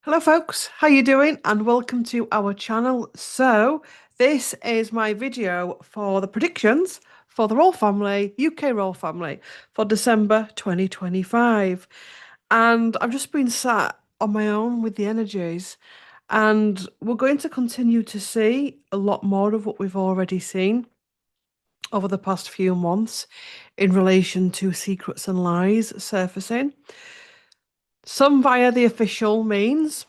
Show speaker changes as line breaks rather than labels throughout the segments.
Hello folks, how you doing? And welcome to our channel. So this is my video for the predictions for the Royal Family, UK Royal Family for December 2025. And I've just been sat on my own with the energies, and we're going to continue to see a lot more of what we've already seen over the past few months in relation to secrets and lies surfacing. Some via the official means,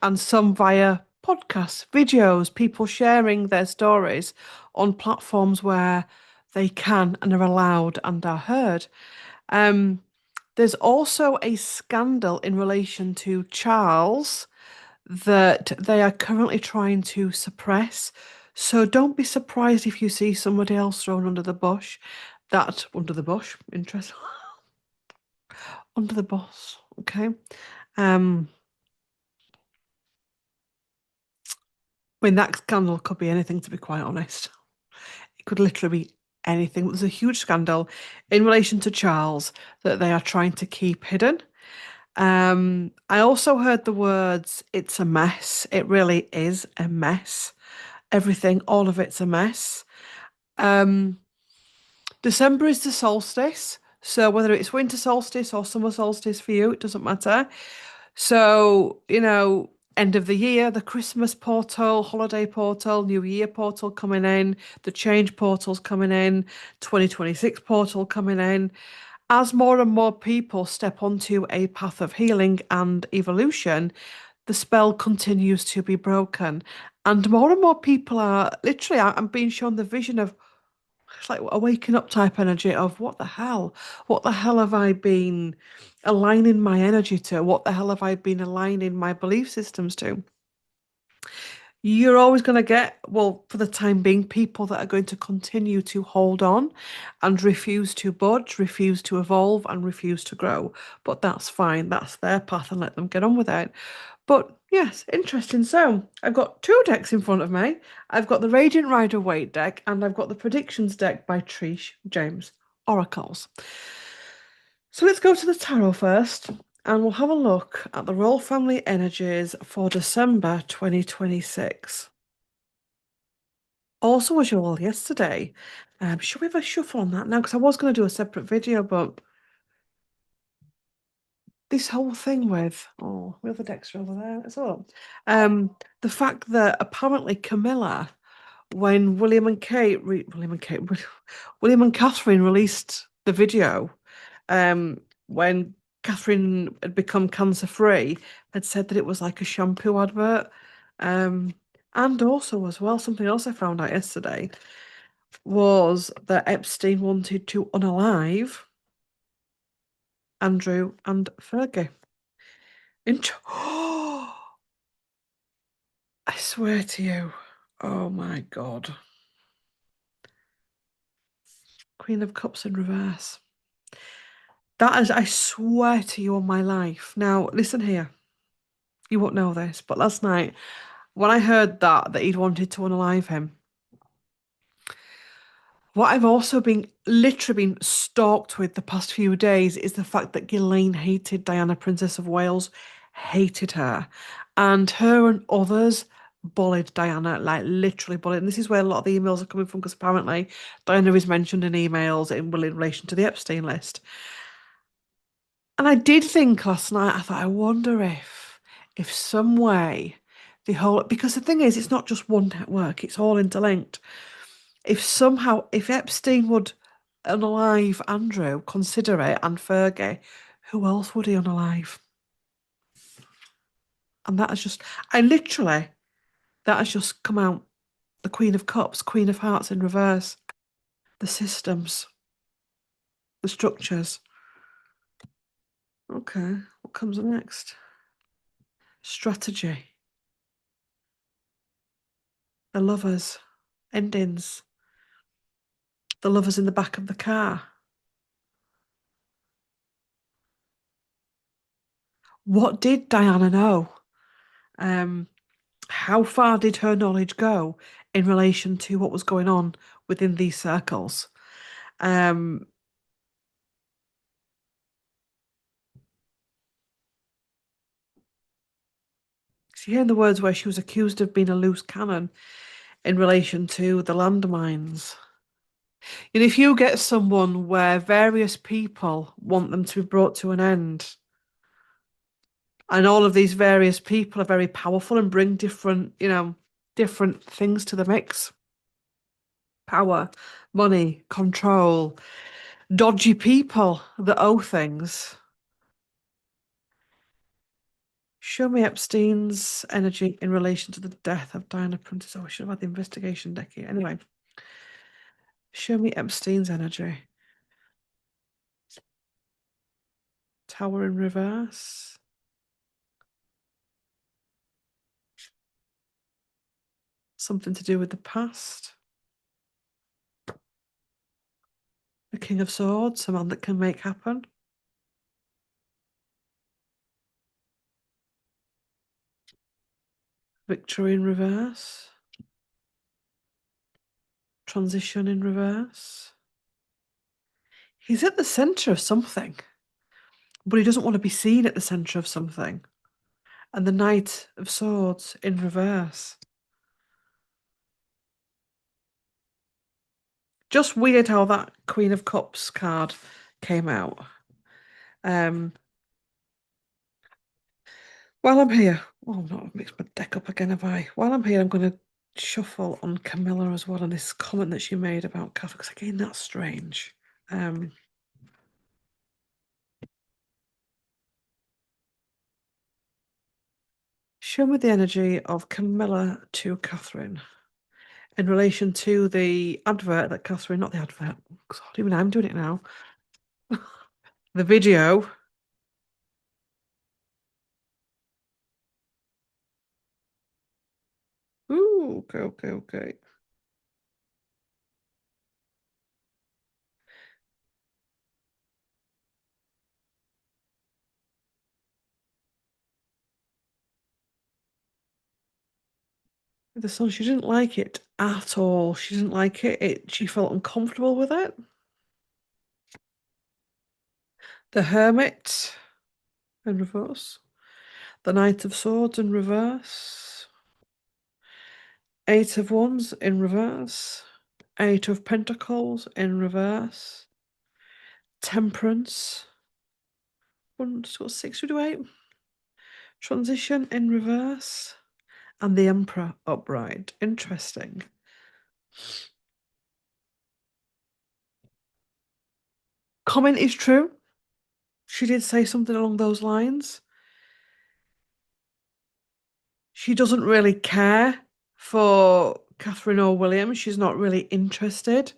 and some via podcasts, videos, people sharing their stories on platforms where they can and are allowed and are heard. Um, there's also a scandal in relation to Charles that they are currently trying to suppress. So don't be surprised if you see somebody else thrown under the bush. That under the bush, interest under the boss. Okay. Um, I mean, that scandal could be anything, to be quite honest. It could literally be anything. There's a huge scandal in relation to Charles that they are trying to keep hidden. I also heard the words, it's a mess. It really is a mess. Everything, all of it's a mess. Um, December is the solstice. So whether it's winter solstice or summer solstice for you, it doesn't matter. So, end of the year, the Christmas portal, holiday portal, New Year portal coming in, the change portals coming in, 2026 portal coming in. As more and more people step onto a path of healing and evolution, the spell continues to be broken. And more people are literally, I'm being shown the vision of it's like a waking up type energy of what the hell? What the hell have I been aligning my energy to? What the hell have I been aligning my belief systems to? You're always going to get, well, for the time being, people that are going to continue to hold on and refuse to budge, refuse to evolve, and refuse to grow. But that's fine. That's their path and let them get on with it. But yes, interesting. So I've got two decks in front of me. I've got the Radiant Rider Waite deck and I've got the Predictions deck by Trish James Oracles. So let's go to the tarot first and we'll have a look at the Royal Family energies for December 2026. Also, as you all yesterday, should we have a shuffle on that now? Because I was going to do a separate video, but this whole thing with the other decks are over there as well. The fact that apparently Camilla, when William and Catherine released the video, when Catherine had become cancer free, had said that it was like a shampoo advert. And also as well, something else I found out yesterday was that Epstein wanted to unalive Andrew and Fergie. I swear to you. Oh my God. Queen of Cups in reverse. That is, I swear to you on my life. Now, listen here. You won't know this, but last night, when I heard that he'd wanted to unalive him, what I've also been literally been stalked with the past few days is the fact that Ghislaine hated Diana, Princess of Wales, hated her. And her and others bullied Diana, like literally bullied. And this is where a lot of the emails are coming from, because apparently Diana is mentioned in emails in relation to the Epstein list. And I did think last night, I thought, I wonder if some way the whole, because the thing is, it's not just one network, it's all interlinked. If Epstein would unalive Andrew, consider it, and Fergie, who else would he unalive? And that has just, I literally, that has just come out. The Queen of Cups, Queen of Hearts in reverse, the systems, the structures. Okay, what comes next? Strategy, the lovers, endings, the lovers in the back of the car. What did Diana know? Um, how far did her knowledge go in relation to what was going on within these circles? Um, She heard the words where she was accused of being a loose cannon in relation to the landmines. And if you get someone where various people want them to be brought to an end, and all of these various people are very powerful and bring different, different things to the mix. Power, money, control, dodgy people that owe things. Show me Epstein's energy in relation to the death of Diana Prentice. Oh, I should have had the investigation deck here. Anyway, show me Epstein's energy. Tower in reverse. Something to do with the past. The King of Swords, a man that can make happen. Victory in reverse. Transition in reverse. He's at the centre of something, but he doesn't want to be seen at the centre of something. And the Knight of Swords in reverse. Just weird how that Queen of Cups card came out. Um, while I'm here, oh no, I've mixed my deck up again, have I? While I'm here, I'm going to shuffle on Camilla as well, and this comment that she made about Catherine, because again, that's strange. Show me the energy of Camilla to Catherine in relation to the advert that Catherine, not the advert, God, even I'm doing it now. The video. Ooh, okay, okay, okay. The song, she didn't like it at all. She didn't like it. She felt uncomfortable with it. The Hermit in reverse. The Knight of Swords in reverse. Eight of Wands in reverse. Eight of Pentacles in reverse. Temperance. One, sort of 6 to 8. Transition in reverse. And the Emperor upright. Interesting. Comment is true. She did say something along those lines. She doesn't really care for Catherine or William. She's not really interested.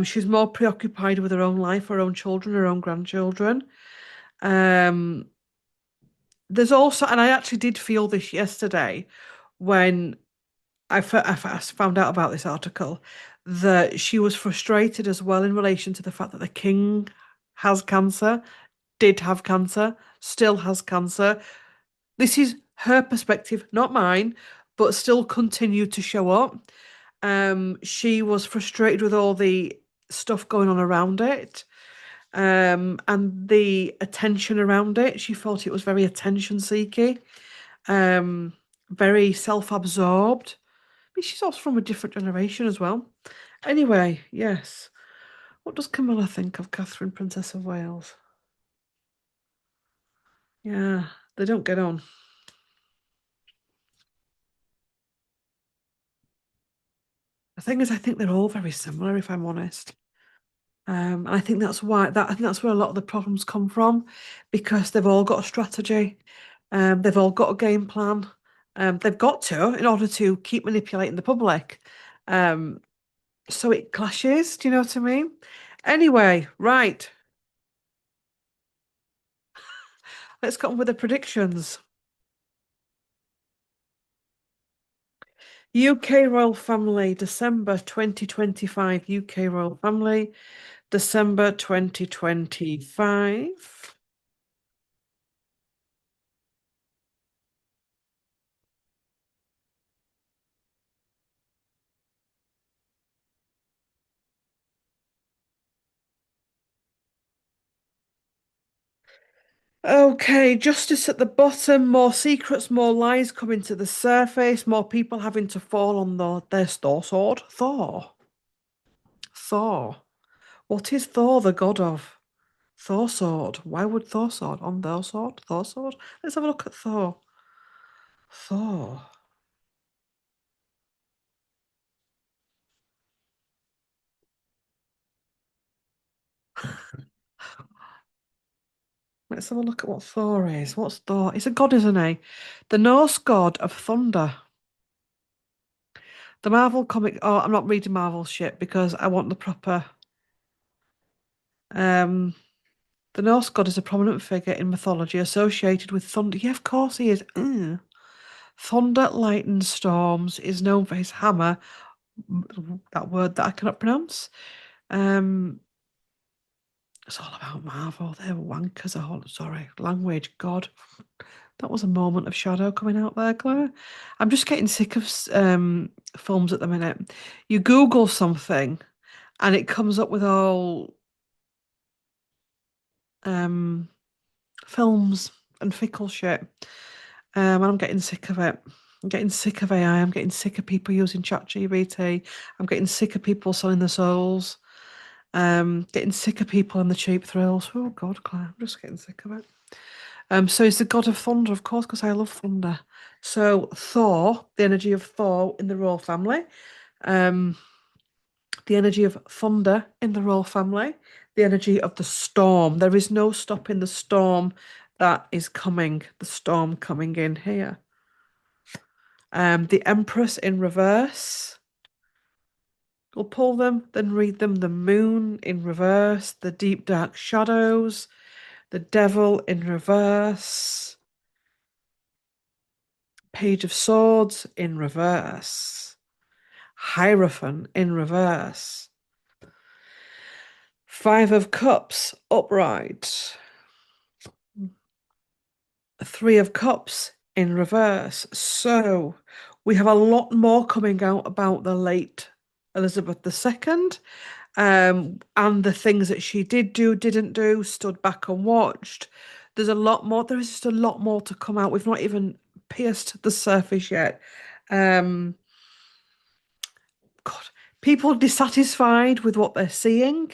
She's more preoccupied with her own life, her own children, her own grandchildren. There's also, and I actually did feel this yesterday when I first found out about this article, that she was frustrated as well in relation to the fact that the king has cancer, did have cancer, still has cancer. This is her perspective, not mine, but still continued to show up. She was frustrated with all the stuff going on around it, and the attention around it. She thought it was very attention seeking, very self-absorbed. But she's also from a different generation as well. Anyway, yes. What does Camilla think of Catherine, Princess of Wales? Yeah, they don't get on. The thing is, I think they're all very similar, if I'm honest. And I think that's why I think that's where a lot of the problems come from, because they've all got a strategy, they've all got a game plan, they've got to in order to keep manipulating the public. Um, so it clashes. Do you know what I mean? Anyway, right. Let's get on with the predictions. UK royal family, December 2025. UK royal family, December 2025. Okay, justice at the bottom, more secrets, more lies coming to the surface, more people having to fall on their Thor sword. Thor. Thor. What is Thor the god of? Thor sword. Why would Thor sword on their sword? Thor sword? Let's have a look at Thor. Thor. Let's have a look at what Thor is. What's Thor? He's a god, isn't he? The Norse god of thunder. The Marvel comic. Oh, I'm not reading Marvel shit because I want the proper. Um, the Norse god is a prominent figure in mythology associated with thunder. Yeah, of course he is. Ugh. Thunder, lightning, storms is known for his hammer. That word that I cannot pronounce. Um, it's all about Marvel. They're wankers. Oh, sorry, language. God, that was a moment of shadow coming out there, Claire. I'm just getting sick of films at the minute. You Google something, and it comes up with all um, films and fickle shit. And I'm getting sick of it. I'm getting sick of AI. I'm getting sick of people using ChatGPT. I'm getting sick of people selling their souls. Getting sick of people and the cheap thrills. Oh God, Claire, I'm just getting sick of it. So he's the god of thunder, of course, because I love thunder. So Thor, the energy of Thor in the royal family. Um, the energy of thunder in the royal family. The energy of the storm. There is no stopping the storm that is coming. The storm coming in here. The Empress in reverse. We'll pull them, then read them. The moon in reverse, the deep dark shadows, the devil in reverse, page of swords in reverse, Hierophant in reverse, five of cups upright, three of cups in reverse. So we have a lot more coming out about the late Elizabeth II. And the things that she did do, didn't do, stood back and watched. There's a lot more. There is just a lot more to come out. We've not even pierced the surface yet. Um, God, people dissatisfied with what they're seeing,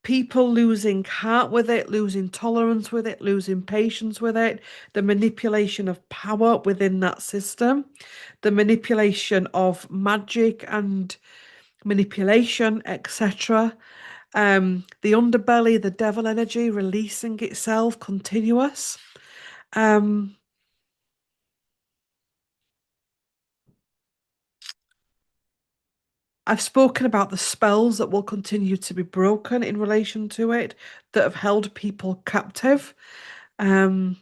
people losing heart with it, losing tolerance with it, losing patience with it, the manipulation of power within that system, the manipulation of magic and manipulation, etc. The underbelly, the devil energy releasing itself, continuous. Um, I've spoken about the spells that will continue to be broken in relation to it that have held people captive. Um,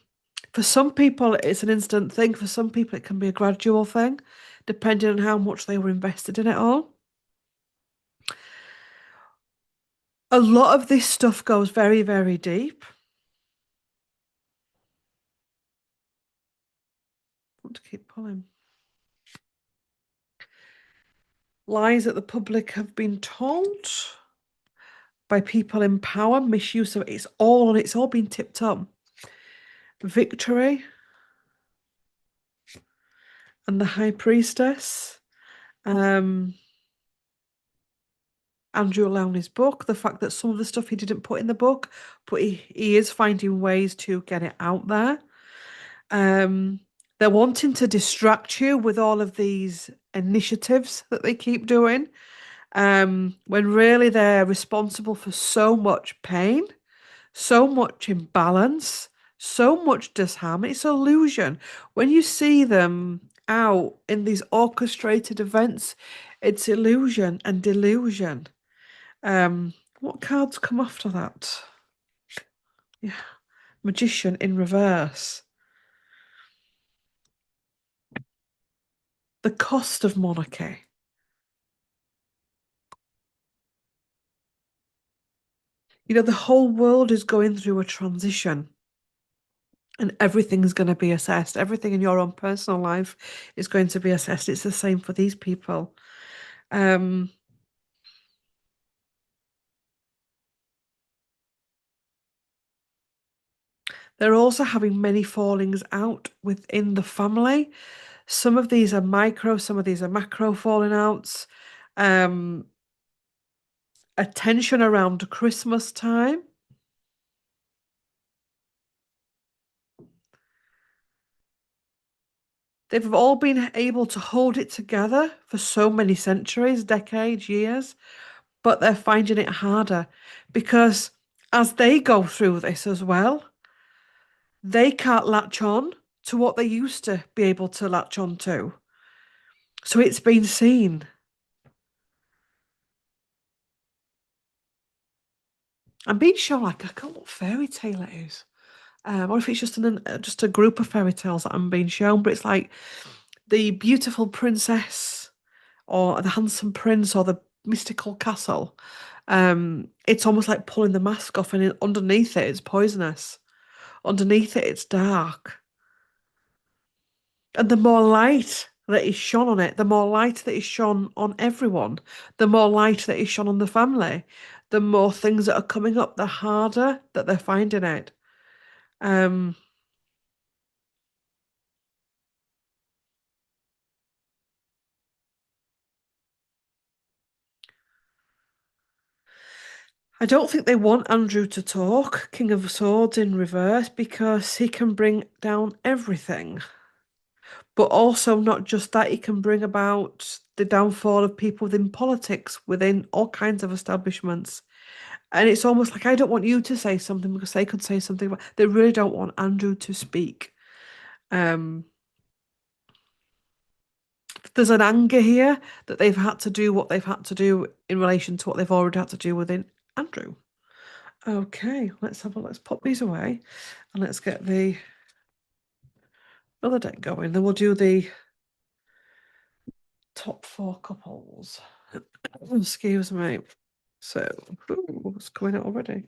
for some people, it's an instant thing. For some people, it can be a gradual thing, depending on how much they were invested in it all. A lot of this stuff goes very, very deep. I want to keep pulling. Lies that the public have been told by people in power, misuse of it. It's all been tipped up. Victory and the High Priestess. Um, Andrew Lowney's book, the fact that some of the stuff he didn't put in the book, but he is finding ways to get it out there. Um, they're wanting to distract you with all of these initiatives that they keep doing, when really they're responsible for so much pain, so much imbalance, so much disharmony. It's illusion. When you see them out in these orchestrated events, it's illusion and delusion. What cards come after that? Yeah, Magician in reverse. The cost of monarchy. The whole world is going through a transition and everything's going to be assessed. Everything in your own personal life is going to be assessed. It's the same for these people. Um, They're also having many fallings out within the family. Some of these are micro, some of these are macro falling outs. Um, a tension around Christmas time. They've all been able to hold it together for so many centuries, decades, years, but they're finding it harder because as they go through this as well, they can't latch on to what they used to be able to latch on to. So it's been seen. I'm being shown like I can't know what fairy tale it is. Or if it's just a group of fairy tales that I'm being shown, but it's like the beautiful princess or the handsome prince or the mystical castle. It's almost like pulling the mask off, and underneath it, it's poisonous. Underneath it, it's dark. And the more light that is shone on it, the more light that is shone on everyone, the more light that is shone on the family, the more things that are coming up, the harder that they're finding it. Um, I don't think they want Andrew to talk, King of Swords in reverse, because he can bring down everything. But also, not just that, he can bring about the downfall of people within politics, within all kinds of establishments. And it's almost like I don't want you to say something because they could say something, but they really don't want Andrew to speak. Um, there's an anger here that they've had to do what they've had to do in relation to what they've already had to do within Andrew. Okay, let's pop these away and let's get the other deck going. Then we'll do the top four couples. Excuse me. So, what's going out already?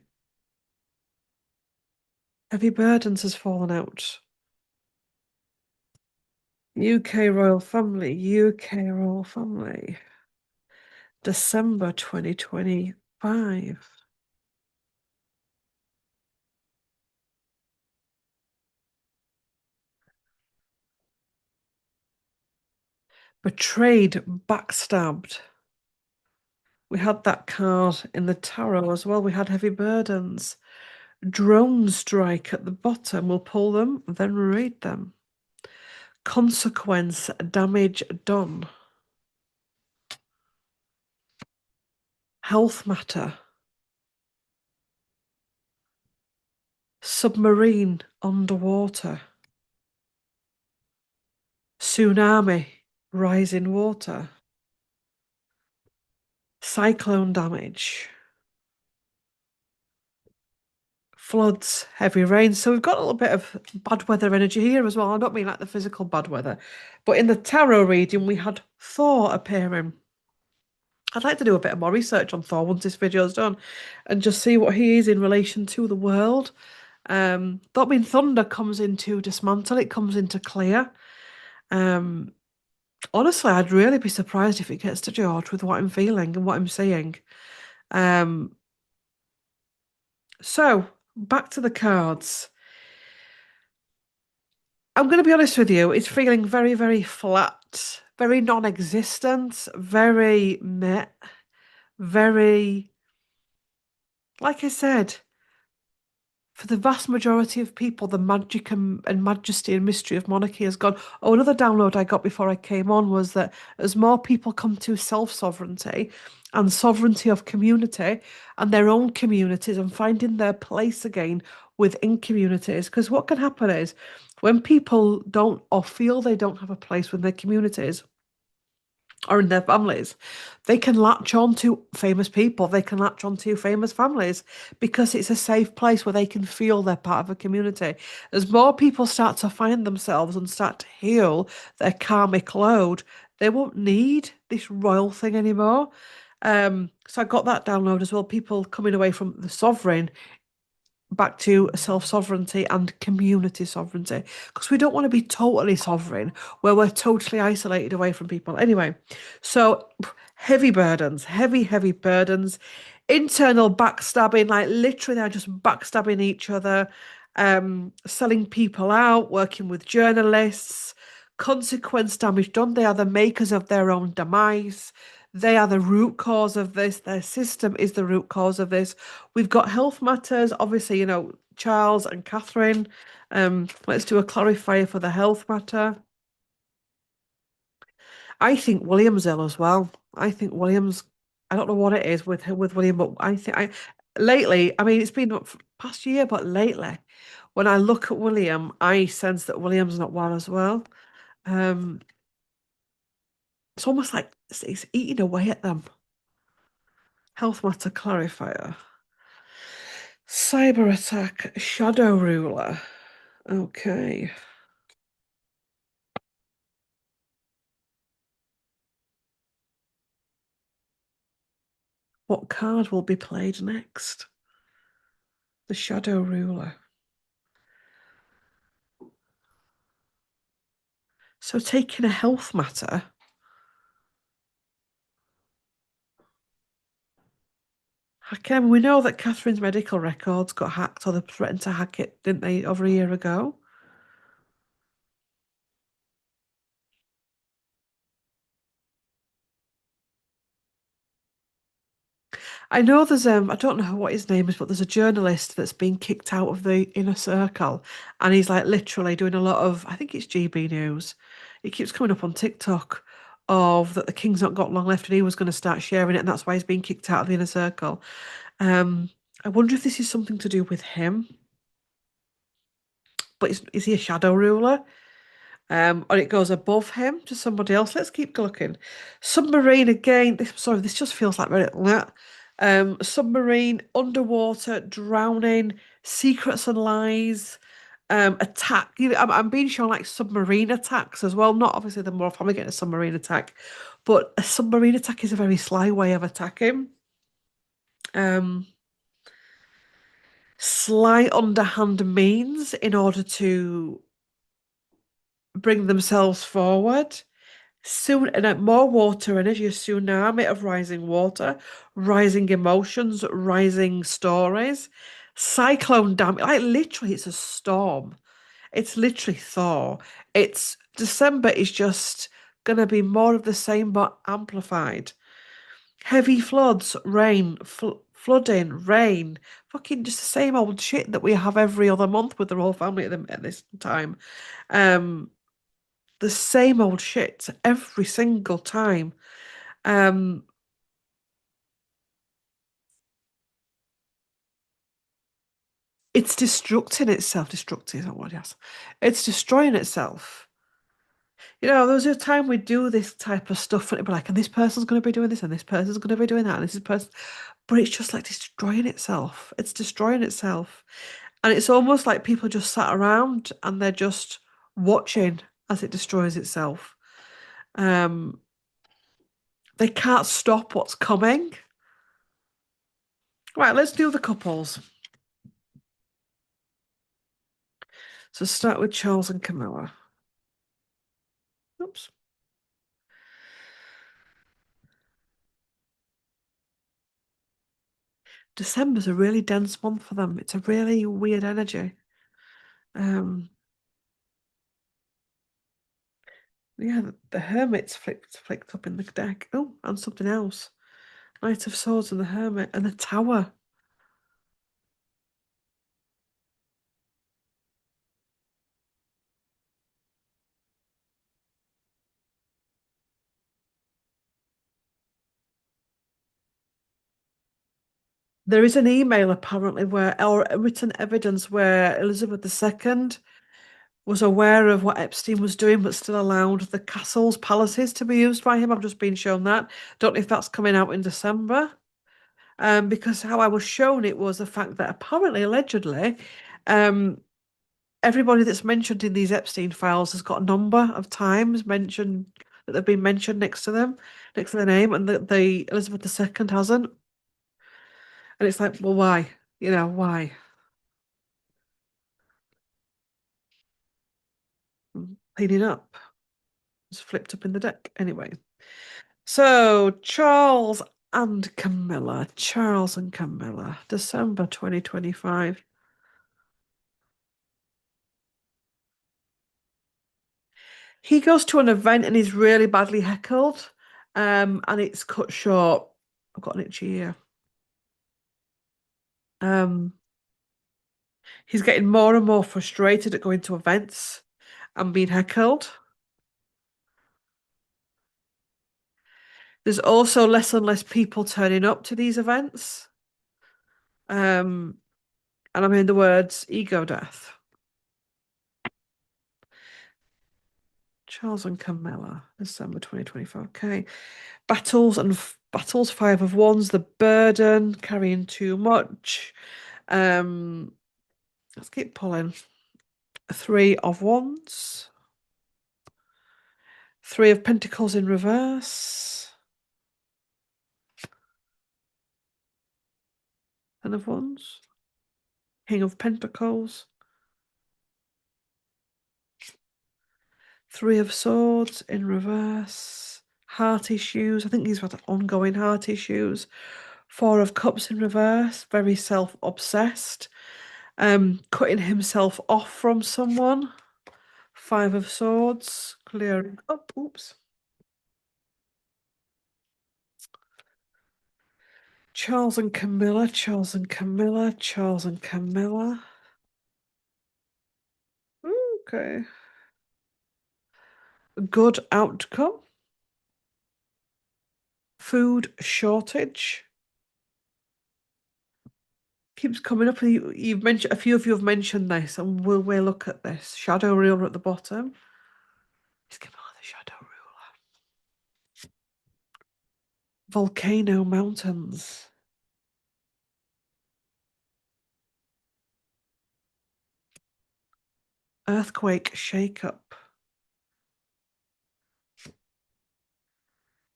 Heavy Burdens has fallen out. UK Royal Family, UK Royal Family. December 2025. Betrayed, backstabbed. We had that card in the tarot as well. We had Heavy Burdens. Drone strike at the bottom. We'll pull them, then read them. Consequence, damage done. Health matter. Submarine, underwater. Tsunami, rising water. Cyclone damage. Floods, heavy rain. So we've got a little bit of bad weather energy here as well. I don't mean like the physical bad weather, but in the tarot reading, we had Thor appearing. I'd like to do a bit more research on Thor once this video's done and just see what he is in relation to the world. Don't mean thunder comes into dismantle, it comes into clear. Um, honestly, I'd really be surprised if it gets to George with what I'm feeling and what I'm seeing. Um, so back to the cards. I'm going to be honest with you, it's feeling very, very flat, very non-existent, very meh, very, like I said, for the vast majority of people, the magic and majesty and mystery of monarchy has gone. Oh, another download I got before I came on was that as more people come to self-sovereignty and sovereignty of community and their own communities and finding their place again within communities, because what can happen is when people don't or feel they don't have a place within their communities, or in their families, they can latch on to famous people, they can latch on to famous families because it's a safe place where they can feel they're part of a community. As more people start to find themselves and start to heal their karmic load, they won't need this royal thing anymore. So I got that download as well. People coming away from the sovereign back to self-sovereignty and community sovereignty because we don't want to be totally sovereign where we're totally isolated away from people. Anyway, so heavy burdens, heavy burdens, internal backstabbing, like literally they're just backstabbing each other. selling people out, working with journalists, consequence damage done. They are the makers of their own demise. They are the root cause of this. Their system is the root cause of this. We've got health matters, obviously, Charles and Catherine. Let's do a clarifier for the health matter. I think William's ill as well. I think William's. I don't know what it is with William, but I think I lately. I mean, it's been past year, but lately, when I look at William, I sense that William's not well as well. Um, it's almost like it's eating away at them. Health matter clarifier. Cyber attack. Shadow ruler. Okay. What card will be played next? The shadow ruler. So taking a health matter. Hakim, we know that Catherine's medical records got hacked, or they threatened to hack it, didn't they, over a year ago? I know I don't know what his name is, but there's a journalist that's been kicked out of the inner circle, and he's like literally doing a lot of, I think it's GB News. It keeps coming up on TikTok of that the king's not got long left, and he was going to start sharing it, and that's why he's been kicked out of the inner circle. Um, I wonder if this is something to do with him. But is he a shadow ruler? Or it goes above him to somebody else. Let's keep looking. Submarine again. Sorry, this just feels like very. Submarine, underwater, drowning, secrets and lies, attack. I'm being shown like submarine attacks as well. Not obviously the more family getting a submarine attack, but a submarine attack is a very sly way of attacking. Um, Sly underhand means in order to bring themselves forward. Soon, and more water energy, a tsunami of rising water, rising emotions, rising stories, cyclone damage. Like literally, it's a storm. It's literally Thor. It's December is just gonna be more of the same but amplified. Heavy floods, rain, flooding, rain, fucking just the same old shit that we have every other month with the royal family at this time. Um, the same old shit every single time. Um, it's destructing itself. Destructive is not what yes. It's destroying itself. There was a time we do this type of stuff and it'd be like, and this person's going to be doing this, and this person's going to be doing that, and this is person, but it's just like destroying itself. It's destroying itself, and it's almost like people just sat around and they're just watching as it destroys itself. Um, they can't stop what's coming. Right, let's do the couples. So start with Charles and Camilla. Oops. December's a really dense month for them. It's a really weird energy. Um, yeah, the Hermit's flicked up in the deck. Oh, and something else. Knight of Swords and the Hermit and the Tower. There is an email apparently or written evidence where Elizabeth II was aware of what Epstein was doing, but still allowed the castles, palaces to be used by him. I've just been shown that. Don't know if that's coming out in December. Because how I was shown it was the fact that apparently, allegedly, um, everybody that's mentioned in these Epstein files has got a number of times mentioned that they've been mentioned next to them, next to their name, and that the Elizabeth II hasn't. And it's like, well, why? Why? Cleaning up. It's flipped up in the deck. Anyway. So Charles and Camilla. Charles and Camilla. December 2025. He goes to an event and he's really badly heckled, and it's cut short. I've got an itchy ear. Um, he's getting more and more frustrated at going to events and being heckled. There's also less and less people turning up to these events. Um, and I'm hearing the words ego death. Charles and Camilla, December 2024. Okay. Battles, five of wands, the burden, carrying too much. Um, let's keep pulling. Three of wands, three of pentacles in reverse, ten of wands, king of pentacles, three of swords in reverse, heart issues. I think these were the ongoing heart issues. Four of cups in reverse, very self-obsessed. Cutting himself off from someone. Five of swords, clearing up. Oops. Charles and Camilla, Charles and Camilla, Charles and Camilla. Okay. Good outcome. Food shortage. Keeps coming up. You've mentioned a few of you have mentioned this, and we'll look at this. Shadow ruler at the bottom. Is Camilla the shadow ruler? Volcano mountains. Earthquake shakeup.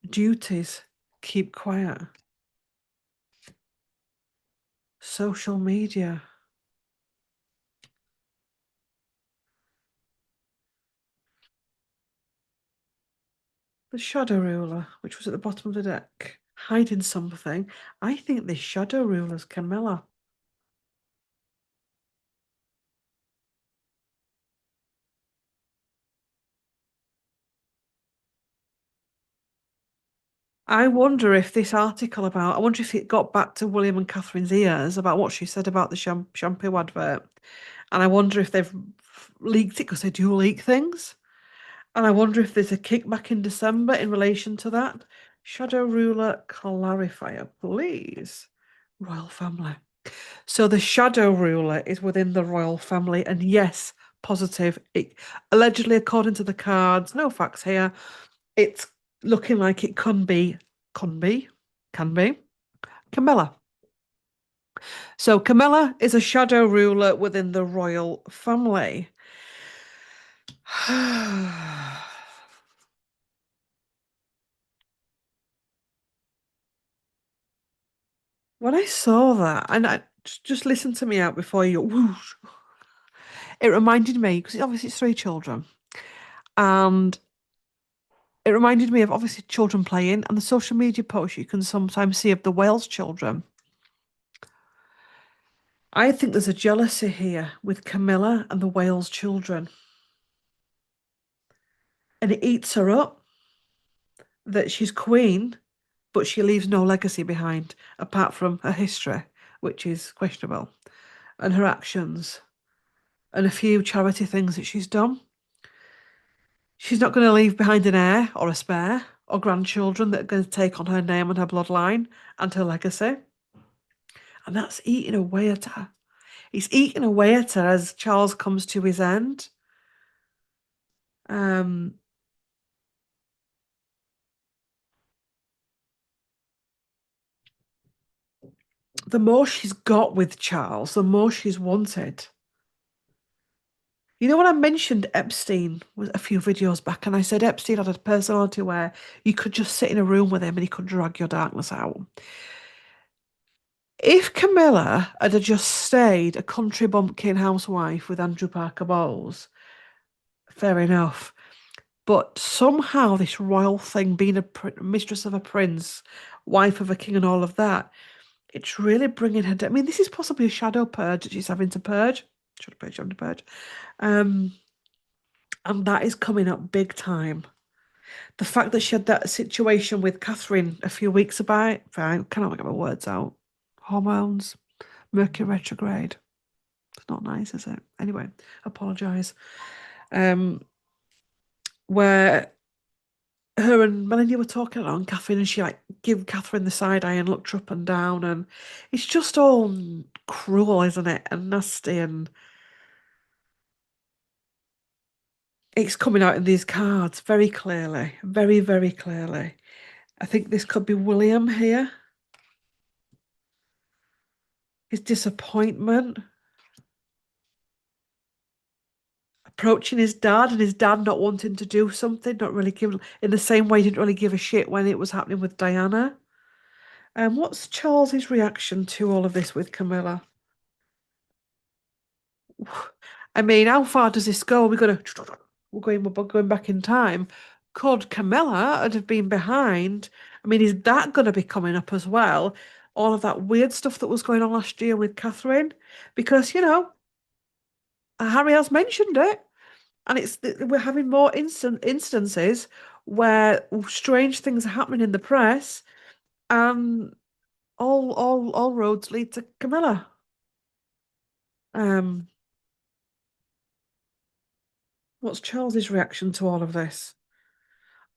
Duties. Keep quiet. Social media. The shadow ruler, which was at the bottom of the deck, hiding something. I think this shadow ruler's Camilla. I wonder if this article I wonder if it got back to William and Catherine's ears about what she said about the shampoo advert. And I wonder if they've leaked it because they do leak things. And I wonder if there's a kickback in December in relation to that. Shadow ruler clarifier, please. Royal family. So the shadow ruler is within the royal family, and yes, positive. Allegedly, according to the cards, no facts here, it's looking like it can be Camilla. So Camilla is a shadow ruler within the royal family. When I saw that, and I just listen to me out before you whoosh, it reminded me because obviously it's three children, and it reminded me of obviously children playing and the social media posts you can sometimes see of the Wales children. I think there's a jealousy here with Camilla and the Wales children. And it eats her up that she's queen, but she leaves no legacy behind apart from her history, which is questionable, and her actions, and a few charity things that she's done. She's not going to leave behind an heir or a spare or grandchildren that are going to take on her name and her bloodline and her legacy. And that's eating away at her. He's eating away at her as Charles comes to his end. Um, the more she's got with Charles, the more she's wanted. You know when I mentioned Epstein was a few videos back, and I said Epstein had a personality where you could just sit in a room with him and he could drag your darkness out. If Camilla had just stayed a country bumpkin housewife with Andrew Parker Bowles, fair enough. But somehow this royal thing, being a mistress of a prince, wife of a king, and all of that, it's really bringing her down. I mean, this is possibly a shadow purge that she's having to purge. Shadow purge, shadow purge. Um, And that is coming up big time. The fact that she had that situation with Catherine a few weeks about, I cannot get my words out. Hormones, Mercury retrograde. It's not nice, is it? Anyway, apologise. Um, where her and Melanie were talking on Catherine, and she like gave Catherine the side eye and looked her up and down, and it's just all cruel, isn't it? And nasty, and it's coming out in these cards very clearly, very, very clearly. I think this could be William here. His disappointment, approaching his dad, and his dad not wanting to do something, not really giving, in the same way he didn't really give a shit when it was happening with Diana. And what's Charles's reaction to all of this with Camilla? I mean, how far does this go? We're going back in time. Could Camilla have been behind? I mean, is that going to be coming up as well? All of that weird stuff that was going on last year with Catherine, because Harry has mentioned it, and we're having more instances where strange things are happening in the press, and all roads lead to Camilla. Um, what's Charles's reaction to all of this?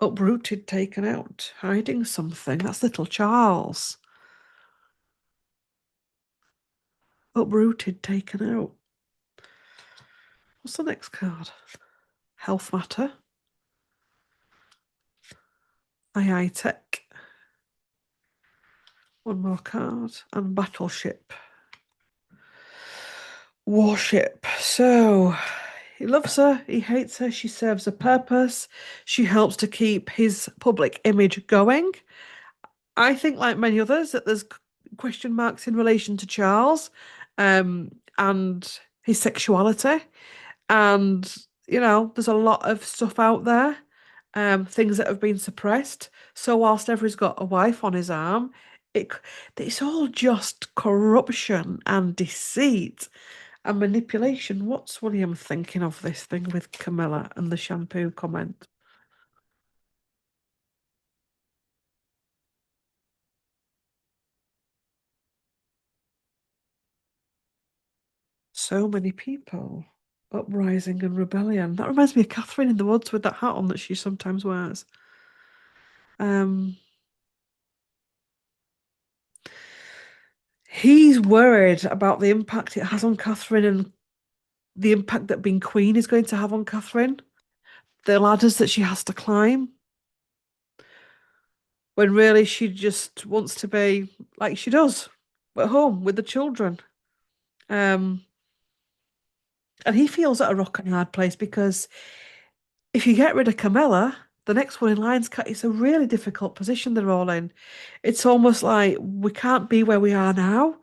Uprooted, taken out, hiding something. That's little Charles. Uprooted, taken out. What's the next card? Health matter. AI tech. One more card. And battleship. Warship. So he loves her, he hates her, she serves a purpose, she helps to keep his public image going. I think, like many others, that there's question marks in relation to Charles, and his sexuality. And, there's a lot of stuff out there, things that have been suppressed. So whilst everybody's got a wife on his arm, it it's all just corruption and deceit and manipulation. What's William thinking of this thing with Camilla and the shampoo comment? So many people. Uprising and rebellion. That reminds me of Catherine in the woods with that hat on that she sometimes wears. Um, he's worried about the impact it has on Catherine and the impact that being queen is going to have on Catherine. The ladders that she has to climb, when really she just wants to be like she does at home with the children. Um, and he feels at a rock and hard place because if you get rid of Camilla, the next one in line's cut. It's a really difficult position they're all in. It's almost like we can't be where we are now,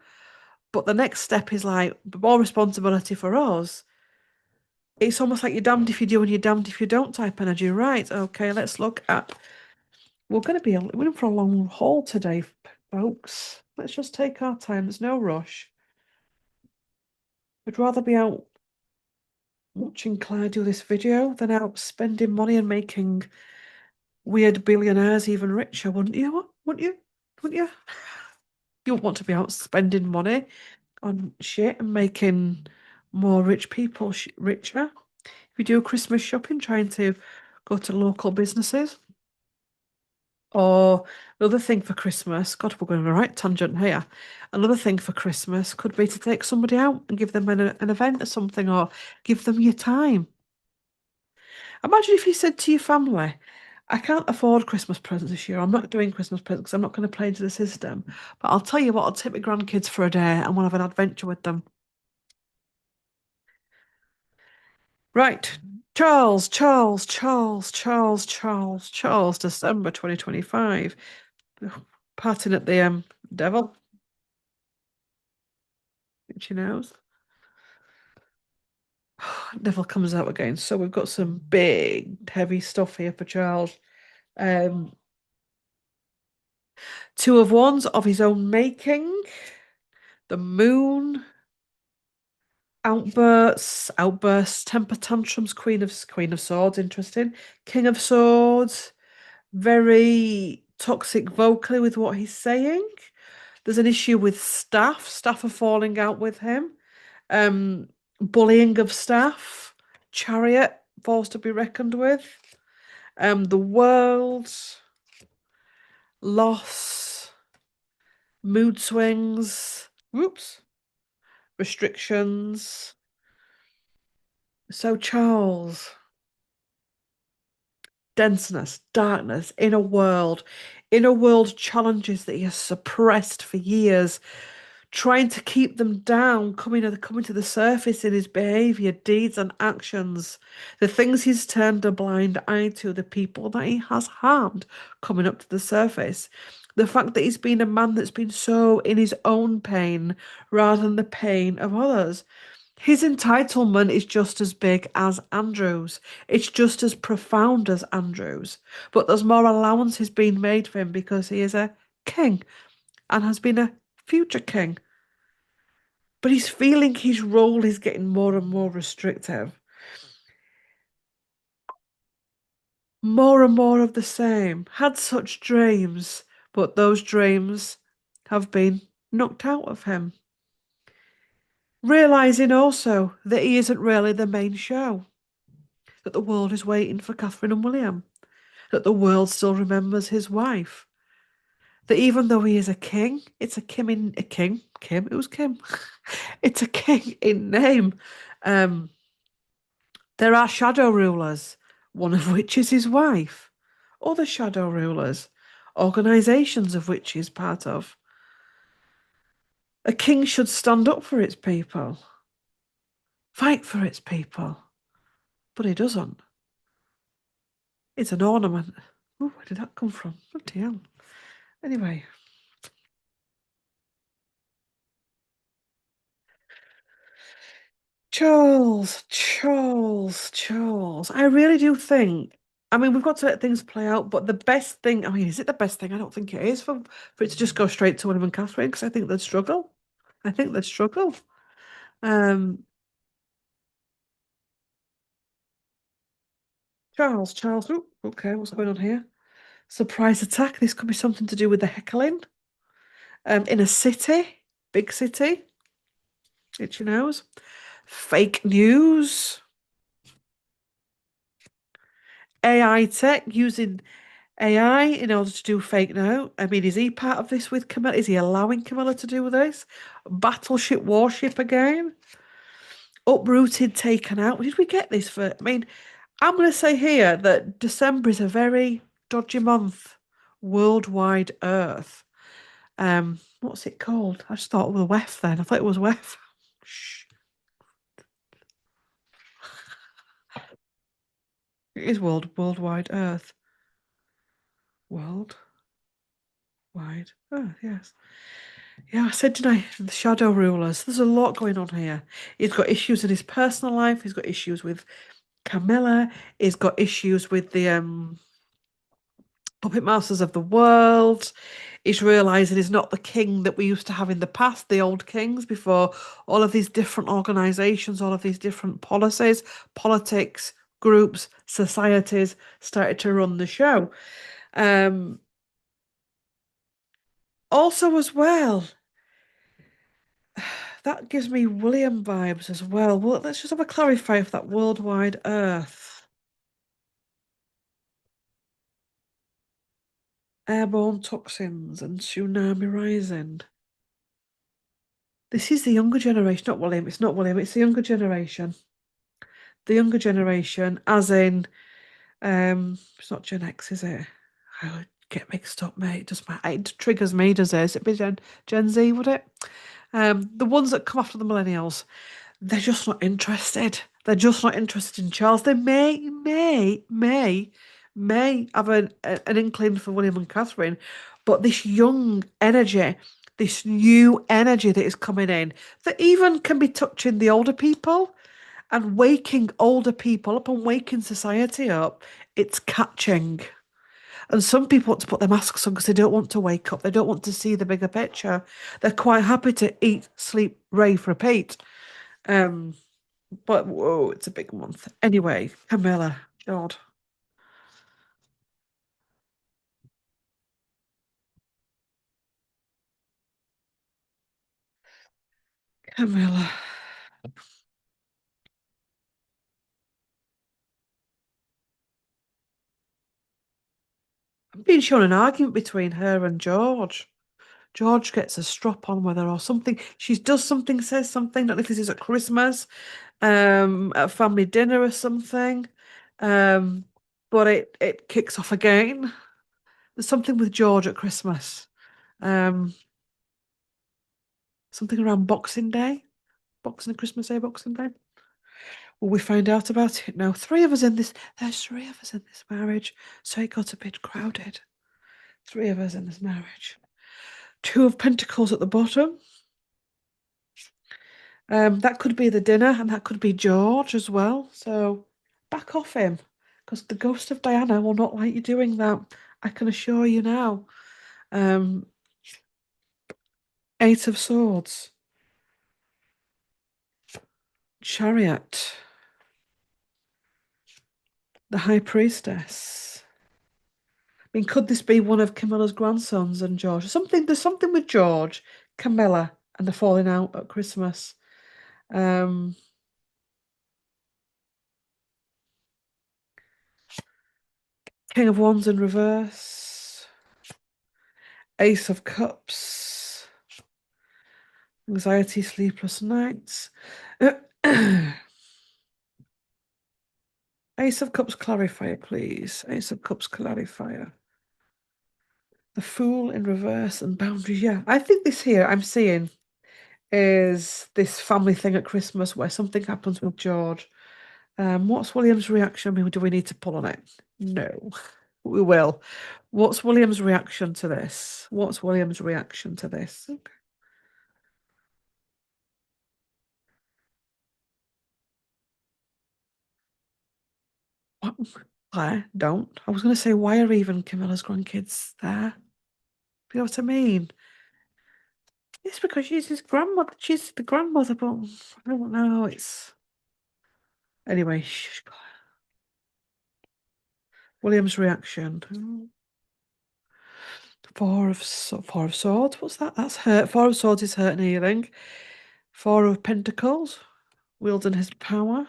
but the next step is like more responsibility for us. It's almost like you're damned if you do and you're damned if you don't type energy. Right, okay, let's look at. We're in for a long haul today, folks. Let's just take our time. There's no rush. We'd rather be out watching Claire do this video than out spending money and making weird billionaires even richer, wouldn't you? Wouldn't you? Wouldn't you? You want to be out spending money on shit and making more rich people richer. If you do Christmas shopping, trying to go to local businesses. Or another thing for Christmas, God, we're going on a right tangent here. Another thing for Christmas could be to take somebody out and give them an event or something, or give them your time. Imagine if you said to your family, I can't afford Christmas presents this year. I'm not doing Christmas presents because I'm not going to play into the system. But I'll tell you what, I'll take my grandkids for a day and we'll have an adventure with them. Right. Charles, December 2025. Parting at the devil, which he knows. Devil comes out again. So we've got some big, heavy stuff here for Charles. Um, Two of Wands of his own making. The Moon. Outbursts, temper tantrums, Queen of Swords, interesting. King of Swords, very toxic vocally with what he's saying. There's an issue with staff. Staff are falling out with him. Um, Bullying of staff. Chariot, force to be reckoned with. The world, loss, mood swings, whoops, restrictions. So Charles, denseness, darkness, inner world challenges that he has suppressed for years, trying to keep them down, coming to the surface in his behavior, deeds, and actions. The things he's turned a blind eye to, the people that he has harmed, coming up to the surface. The fact that he's been a man that's been so in his own pain rather than the pain of others. His entitlement is just as big as Andrew's. It's just as profound as Andrew's. But there's more allowances being made for him because he is a king and has been a future king. But he's feeling his role is getting more and more restrictive. More and more of the same. Had such dreams, but those dreams have been knocked out of him. Realising also that he isn't really the main show, that the world is waiting for Catherine and William, that the world still remembers his wife, that even though he is a king, it's a Kim in a king. Kim, it was Kim. It's a king in name. Um, There are shadow rulers, one of which is his wife. Other shadow rulers, organisations of which he is part of. A king should stand up for its people, fight for its people, but he doesn't. It's an ornament. Oh, where did that come from? Bloody hell. Anyway, Charles. I really do think. I mean, we've got to let things play out, but the best thing, I mean, is it the best thing? I don't think it is for it to just go straight to William and Catherine because I think they'd struggle. I think they'd struggle. Um, Charles. Oh, okay, what's going on here? Surprise attack. This could be something to do with the heckling. In a city, big city, itchy nose. Fake news. AI tech using AI in order to do fake now. I mean, is he part of this with Camilla? Is he allowing Camilla to do this? Battleship warship again? Uprooted, taken out. Did we get this for? I mean, I'm going to say here that December is a very dodgy month. Worldwide Earth. What's it called? I just thought it was WEF then. I thought it was WEF. Shh. It is Worldwide Earth. Worldwide Earth, yes. Yeah, I said tonight, the shadow rulers. There's a lot going on here. He's got issues in his personal life. He's got issues with Camilla. He's got issues with the puppet masters of the world. He's realizing he's not the king that we used to have in the past, the old kings, before all of these different organizations, all of these different policies, politics, groups, societies started to run the show. Um, Also, as well, that gives me William vibes as well. Well, let's just have a clarify for that worldwide Earth. Airborne toxins and tsunami rising. This is the younger generation, not William. It's not William, it's the younger generation. The younger generation, as in, it's not Gen X, is it? I would get mixed up, mate. It triggers me, does it? Is it be Gen Z, would it? The ones that come after the millennials. They're just not interested. They're just not interested in Charles. They may have an inkling for William and Catherine, but this young energy, this new energy that is coming in, that even can be touching the older people and waking older people up and waking society up, it's catching. And some people want to put their masks on because they don't want to wake up. They don't want to see the bigger picture. They're quite happy to eat, sleep, rave, repeat. Um, but whoa, it's a big month. Anyway, Camilla, God, Camilla. I'm being shown an argument between her and George. George gets a strop on with her or something. She does something, says something. Don't know if this is at Christmas, at a family dinner or something. Um, but it kicks off again. There's something with George at Christmas. Um, something around Boxing Day, Boxing Christmas Day, Boxing Day. Will we find out about it now? Three of us in this. There's three of us in this marriage, so it got a bit crowded. Three of us in this marriage. Two of Pentacles at the bottom. That could be the dinner, and that could be George as well. So back off him, because the ghost of Diana will not like you doing that. I can assure you now. Um, Eight of Swords, Chariot, the High Priestess. I mean, could this be one of Camilla's grandsons and George? There's something with George, Camilla, and the falling out at Christmas. Um, King of Wands in reverse, Ace of Cups, anxiety, sleepless nights. Ace of Cups clarifier, please. Ace of Cups clarifier. The Fool in reverse and boundaries. Yeah, I think this here I'm seeing is this family thing at Christmas where something happens with George. What's William's reaction? I mean, do we need to pull on it? No, we will. What's William's reaction to this? What's William's reaction to this? What? Claire, don't. I was going to say, why are even Camilla's grandkids there? You know what I mean? It's because she's his grandmother. She's the grandmother, but I don't know. It's anyway. William's reaction. Four of Swords. What's that? That's hurt. Four of Swords is hurt and healing. Four of Pentacles, wielding his power.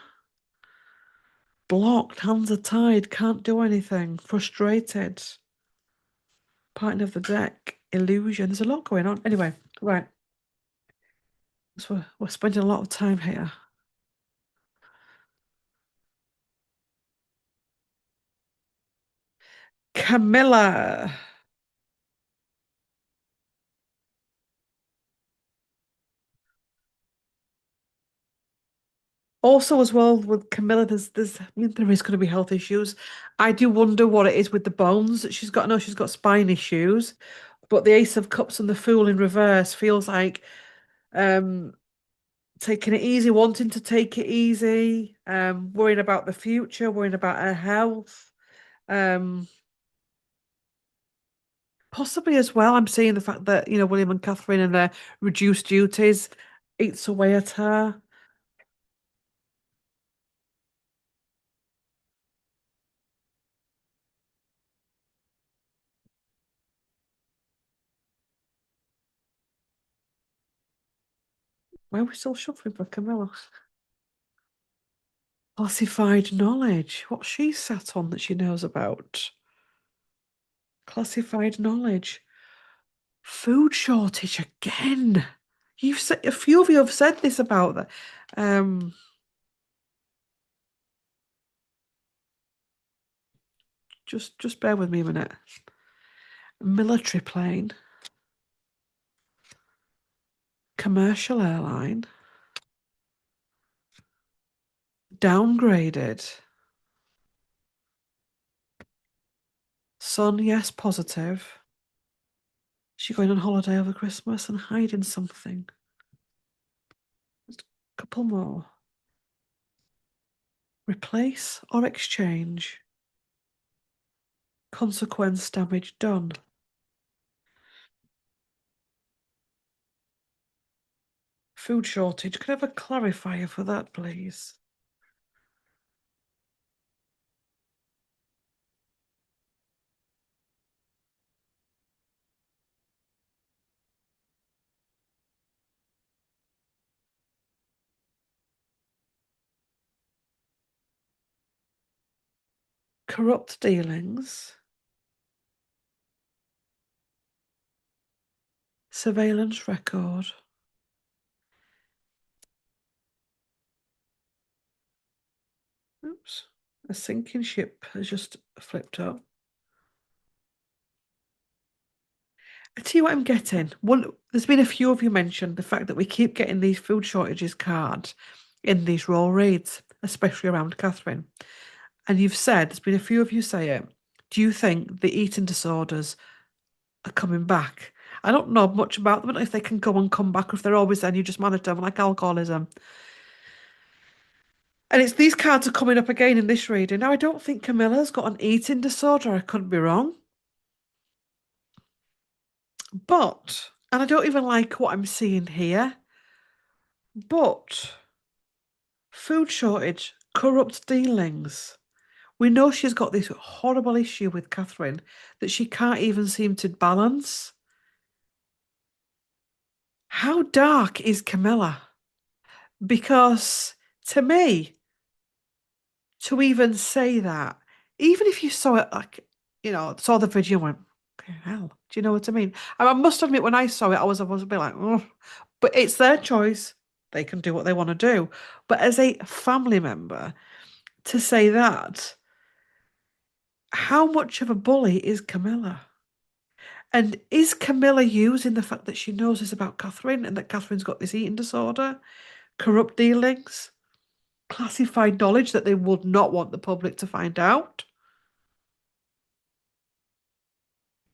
Blocked, hands are tied, can't do anything. Frustrated. Parting of the deck. Illusion. There's a lot going on. Anyway, right. So we're spending a lot of time here. Camilla. Also, as well with Camilla, I mean, there is going to be health issues. I do wonder what it is with the bones that she's got. I know she's got spine issues, but the Ace of Cups and the Fool in reverse feels like um taking it easy, wanting to take it easy, worrying about the future, worrying about her health. Um, Possibly as well. I'm seeing the fact that, William and Catherine and their reduced duties eats away at her. Why are we still shuffling for Camilla? Classified knowledge. What's she sat on that she knows about? Classified knowledge. Food shortage again. You've said a few of you have said this about that. Just bear with me a minute. Military plane, commercial airline, downgraded. Son, yes, positive. She going on holiday over Christmas and hiding something. Couple more. Replace or exchange. Consequence damage done. Food shortage. Can I have a clarifier for that, please? Corrupt dealings. Surveillance record. Oops. A sinking ship has just flipped up. I tell you what I'm getting. There's been a few of you mentioned the fact that we keep getting these food shortages cards in these raw reads, especially around Catherine. And you've said, there's been a few of you say it. Do you think the eating disorders are coming back? I don't know much about them, if they can go and come back, or if they're always there and you just monitor them like alcoholism. And it's these cards are coming up again in this reading. Now, I don't think Camilla's got an eating disorder. I could be wrong. But, and I don't even like what I'm seeing here, but food shortage, corrupt dealings. We know she's got this horrible issue with Catherine that she can't even seem to balance. How dark is Camilla? Because to me, to even say that, even if you saw it like, saw the video and went, okay, hell, do you know what I mean? I must admit, when I saw it, I was a bit like, oh, but it's their choice. They can do what they want to do. But as a family member, to say that, how much of a bully is Camilla? And is Camilla using the fact that she knows this about Catherine and that Catherine's got this eating disorder, corrupt dealings, classified knowledge that they would not want the public to find out?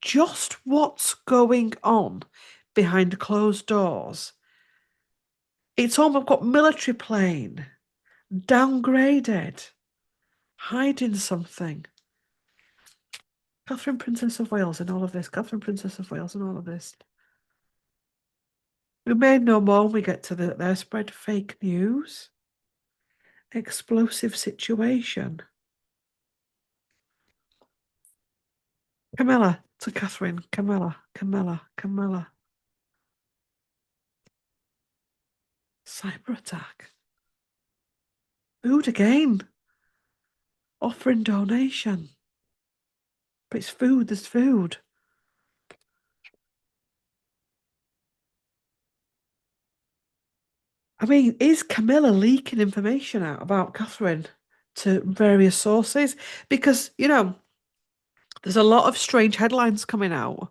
Just what's going on behind closed doors? It's almost got military plane, downgraded, hiding something. Catherine Princess of Wales and all of this. Catherine Princess of Wales and all of this. We may know more when we get to their spread fake news. Explosive situation. Camilla to Catherine. Camilla, Camilla, Camilla. Cyber attack. Food again. Offering donation. But it's food, there's food. I mean, is Camilla leaking information out about Catherine to various sources? Because, there's a lot of strange headlines coming out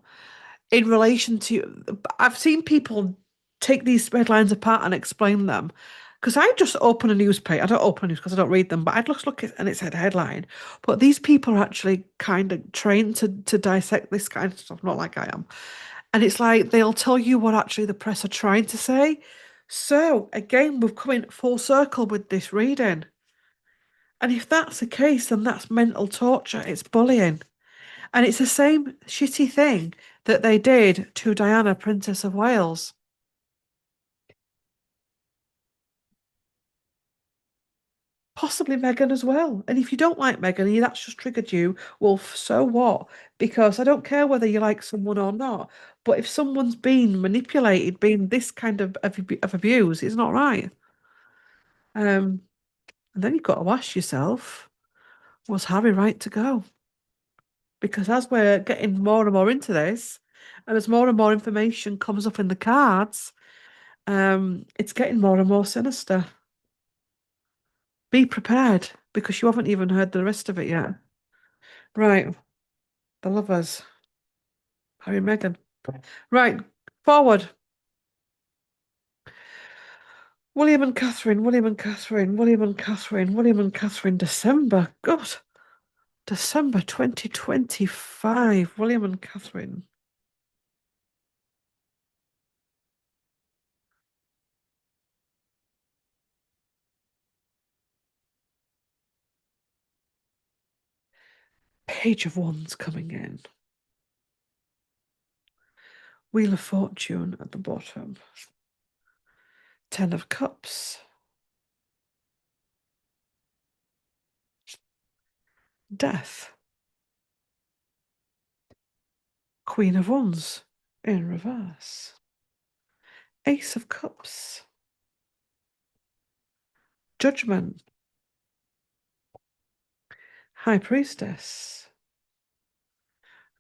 in relation to. I've seen people take these headlines apart and explain them. Because I just open a newspaper. I don't open a news because I don't read them, but I'd just look at and it said headline. But these people are actually kind of trained to dissect this kind of stuff, not like I am. And it's like they'll tell you what actually the press are trying to say. So again, we've come in full circle with this reading. And if that's the case, then that's mental torture. It's bullying. And it's the same shitty thing that they did to Diana, Princess of Wales. Possibly Meghan as well. And if you don't like Meghan, that's just triggered you, well, so what? Because I don't care whether you like someone or not. But if someone's been manipulated, being this kind of abuse, it's not right. And then you've got to ask yourself, was Harry right to go? Because as we're getting more and more into this, and as more and more information comes up in the cards, it's getting more and more sinister. Be prepared because you haven't even heard the rest of it yet. Right, the lovers, Harry and Meghan. Right, forward. William and Catherine, William and Catherine, William and Catherine, William and Catherine, December. God, December 2025, William and Catherine. Page of Wands coming in. Wheel of Fortune at the bottom. Ten of Cups. Death. Queen of Wands in reverse. Ace of Cups. Judgment. High Priestess.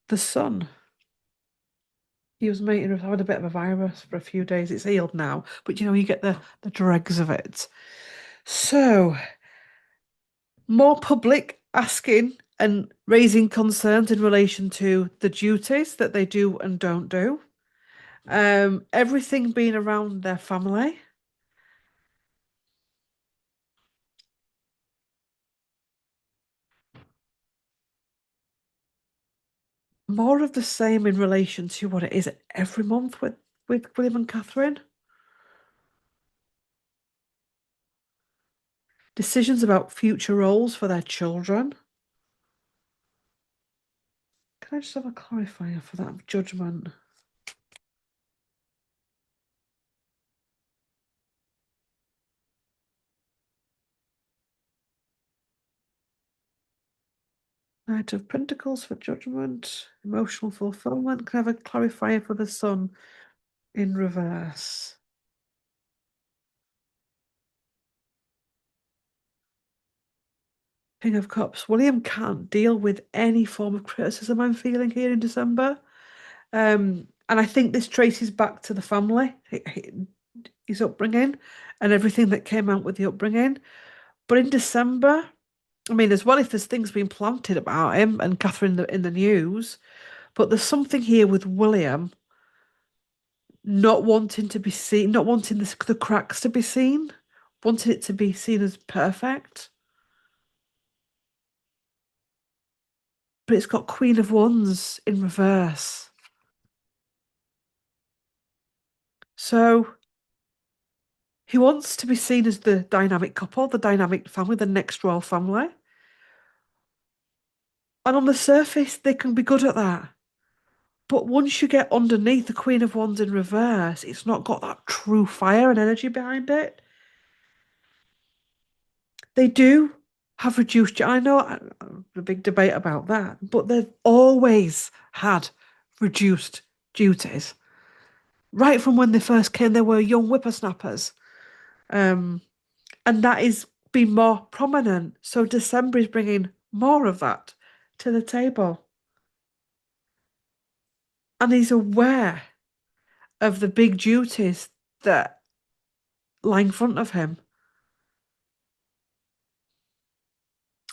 The Sun. He was mating with having a bit of a virus for a few days. It's healed now, but you get the dregs of it. So, more public asking and raising concerns in relation to the duties that they do and don't do. Everything being around their family. More of the same in relation to what it is every month with William and Catherine. Decisions about future roles for their children. Can I just have a clarifier for that judgment? Knight of Pentacles for judgment. Emotional fulfillment. Can I have a clarifier for the Sun in reverse? King of Cups. William can't deal with any form of criticism I'm feeling here in December. And I think this traces back to the family, his upbringing, and everything that came out with the upbringing. But in December, I mean, as well, if there's things being planted about him and Catherine in the news, but there's something here with William not wanting to be seen, not wanting the cracks to be seen, wanting it to be seen as perfect. But it's got Queen of Wands in reverse. So he wants to be seen as the dynamic couple, the dynamic family, the next royal family. And on the surface, they can be good at that. But once you get underneath the Queen of Wands in reverse, it's not got that true fire and energy behind it. They do have reduced. I know a big debate about that, but they've always had reduced duties. Right from when they first came, they were young whippersnappers. And that is been more prominent. So December is bringing more of that to the table. And he's aware of the big duties that lie in front of him.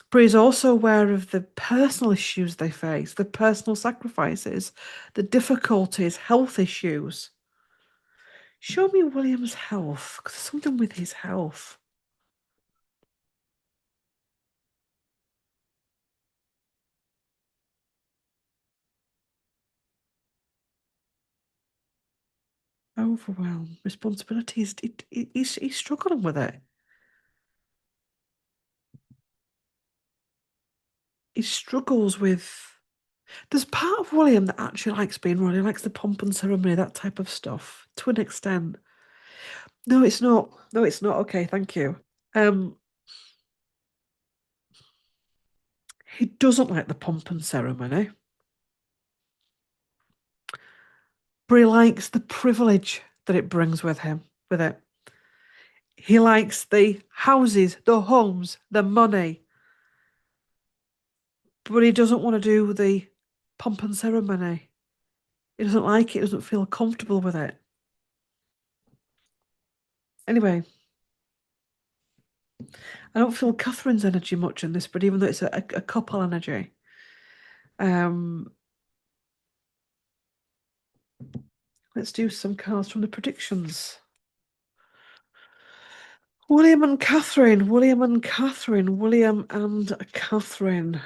But he's also aware of the personal issues they face, the personal sacrifices, the difficulties, health issues. Show me William's health, because there's something with his health. Overwhelm, responsibilities. He's struggling with it. He struggles with. There's part of William that actually likes being royal. He likes the pomp and ceremony, that type of stuff, to an extent. No, it's not. No, it's not. Okay, thank you. He doesn't like the pomp and ceremony, but he likes the privilege that it brings with him, with it. He likes the houses, the homes, the money, but he doesn't want to do the pomp and ceremony. He doesn't like it, he doesn't feel comfortable with it. Anyway, I don't feel Catherine's energy much in this, but even though it's a couple energy. Let's do some cards from the predictions. William and Catherine, William and Catherine, William and Catherine.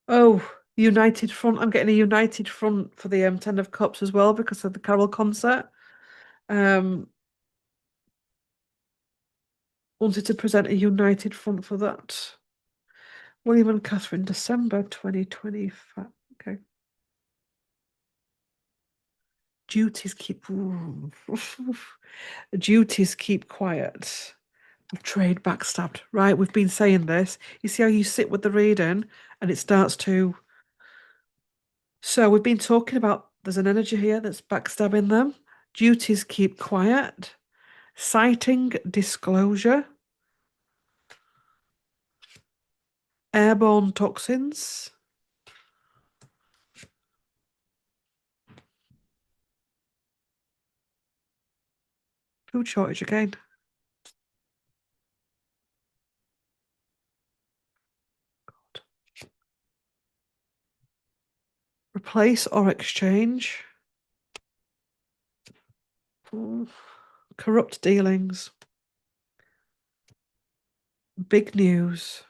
Oh, united front. I'm getting a united front for the Ten of Cups as well because of the Carol concert. Um, wanted to present a united front for that. William and Catherine, December 2025. Okay. Duties keep duties keep quiet. Trade backstabbed. Right, we've been saying this. You see how you sit with the reading and it starts to. So we've been talking about there's an energy here that's backstabbing them. Duties keep quiet. Citing disclosure. Airborne toxins. Food shortage again. Replace or exchange. Corrupt dealings. Big news.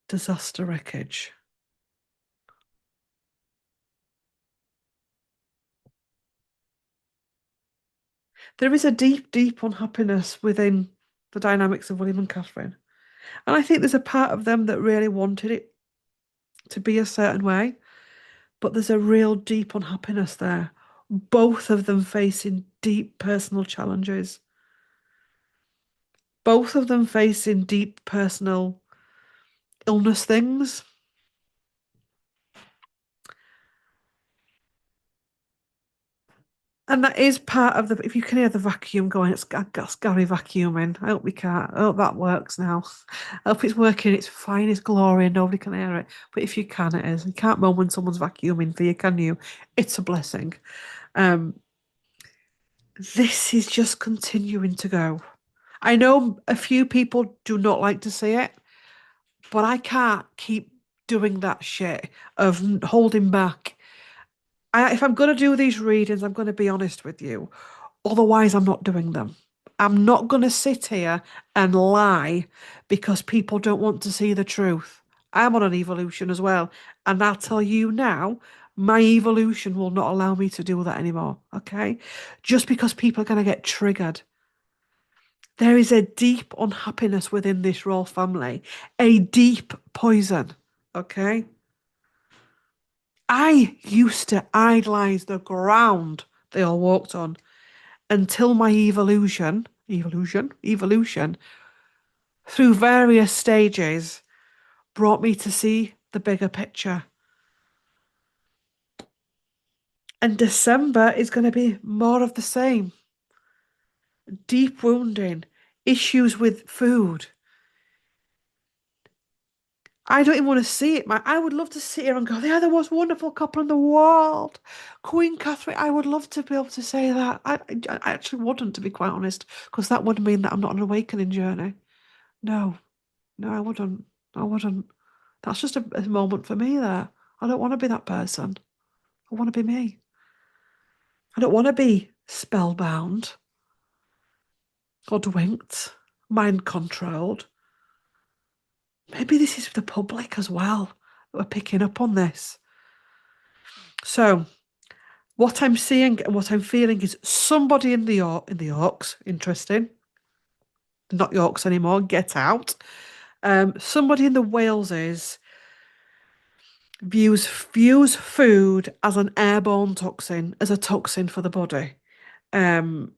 Disaster wreckage. There is a deep, deep unhappiness within the dynamics of William and Catherine. And I think there's a part of them that really wanted it to be a certain way, but there's a real deep unhappiness there. Both of them facing deep personal challenges, both of them facing deep personal illness things. And that is part of the, if you can hear the vacuum going, it's got Gary vacuuming. I hope we can't. I hope that works now. I hope it's working, it's fine, it's glory, and nobody can hear it. But if you can, it is. You can't moan when someone's vacuuming for you, can you? It's a blessing. Um, this is just continuing to go. I know a few people do not like to see it, but I can't keep doing that shit of holding back. If I'm going to do these readings, I'm going to be honest with you. Otherwise, I'm not doing them. I'm not going to sit here and lie because people don't want to see the truth. I'm on an evolution as well. And I'll tell you now, my evolution will not allow me to do that anymore. Okay? Just because people are going to get triggered. There is a deep unhappiness within this royal family, a deep poison. Okay? I used to idolize the ground they all walked on until my evolution through various stages brought me to see the bigger picture. And December is going to be more of the same. Deep wounding, issues with food. I don't even want to see it, man. I would love to sit here and go, they're the most wonderful couple in the world. Queen Catherine, I would love to be able to say that. I actually wouldn't, to be quite honest, because that would mean that I'm not on an awakening journey. No, no, I wouldn't. I wouldn't. That's just a moment for me there. I don't want to be that person. I want to be me. I don't want to be spellbound, hoodwinked, mind controlled. Maybe this is the public as well that are picking up on this. So what I'm seeing and what I'm feeling is somebody in the Yorks, interesting, not Yorks anymore, get out. Somebody in the Waleses views food as an airborne toxin, as a toxin for the body. Um,